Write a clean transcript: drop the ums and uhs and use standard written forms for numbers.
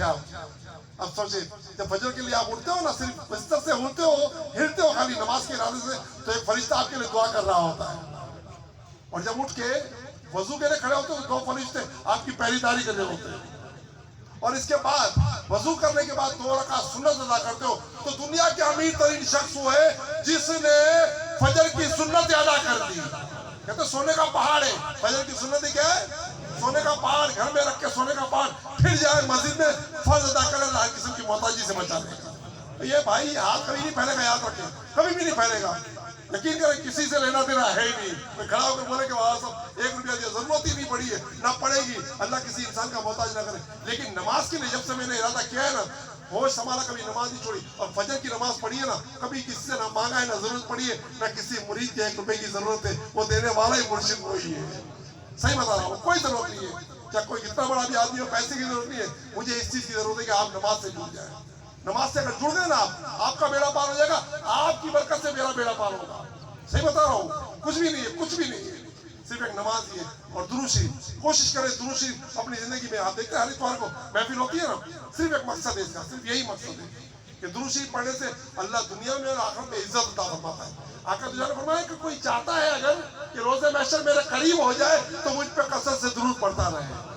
اٹھے آپ. اب سوچے جب فجر کے لیے آپ اٹھتے ہو نا, صرف بستر سے اٹھتے ہو, ہلتے ہو خالی نماز کے ارادے سے, تو ایک فرشتہ آپ کے لیے دعا کر رہا ہوتا ہے. اور جب اٹھ کے وضو کے لیے کھڑے ہوتے ہو تو 2 فرشتے آپ کی پہری داری کر رہے ہوتے ہیں. اور اس کے بعد وضو کرنے کے بعد 2 رکعت سنت ادا کرتے ہو, تو دنیا کے امیر ترین شخص وہ ہے جس نے فجر کی سنت ادا کر دی. کہتے سونے کا پہاڑ ہے. فجر کی سنت کیا ہے؟ سونے کا پہاڑ. گھر میں رکھ کے سونے کا پہاڑ, پھر جائے مسجد میں فرض ادا کرے, ہر قسم کی محتاجی سے بچا لے گا. یہ بھائی ہاتھ کبھی نہیں پھیلے گا, یاد رکھیں, کبھی بھی نہیں پھیلے گا. یقین کریں کسی سے لینا دینا ہے ہی نہیں. میں کھڑا ہو کے بولے کہ وہاں سب 1 روپیہ کی ضرورت ہی نہیں پڑی ہے, نہ پڑے گی. اللہ کسی انسان کا محتاج نہ کرے. لیکن نماز کے لیے جب سے میں نے ارادہ کیا ہے نا, ہوش سنبھالا, کبھی نماز نہیں چھوڑی. اور فجر کی نماز پڑھی ہے نا, کبھی کسی سے نہ مانگا ہے, نہ ضرورت پڑی ہے, نہ کسی مرید کے 1 روپے کی ضرورت ہے. وہ دینے والا ہی مرشد وہی ہے. صحیح بتا رہا ہوں, کوئی ضرورت نہیں ہے. چاہے کوئی کتنا بڑا بھی آدمی ہو, پیسے کی ضرورت نہیں ہے. مجھے اس چیز کی ضرورت ہے کہ آپ نماز سے جڑ جائیں. نماز سے اگر جڑ گئے نا آپ کا بیڑا پار ہو جائے گا. آپ کی برکت سے میرا بیڑا پار ہوگا. صحیح بتا رہا ہوں, کچھ بھی نہیں ہے, کچھ بھی نہیں ہے, صرف ایک نماز ہی ہے. اور درود شریف, کوشش کریں درود شریف اپنی زندگی میں. آپ دیکھتے ہیں ہر اتوار کو محفل ہوتی ہے نا, صرف ایک مقصد ہے اس کا, صرف یہی مقصد ہے کہ درود شریف پڑھنے سے اللہ دنیا میں اور آخرت میں عزت عطا فرماتا ہے. آقا نے فرمایا کہ کوئی چاہتا ہے اگر کہ روز محشر میرے قریب ہو جائے تو مجھ پہ کثرت سے درود پڑھتا رہے.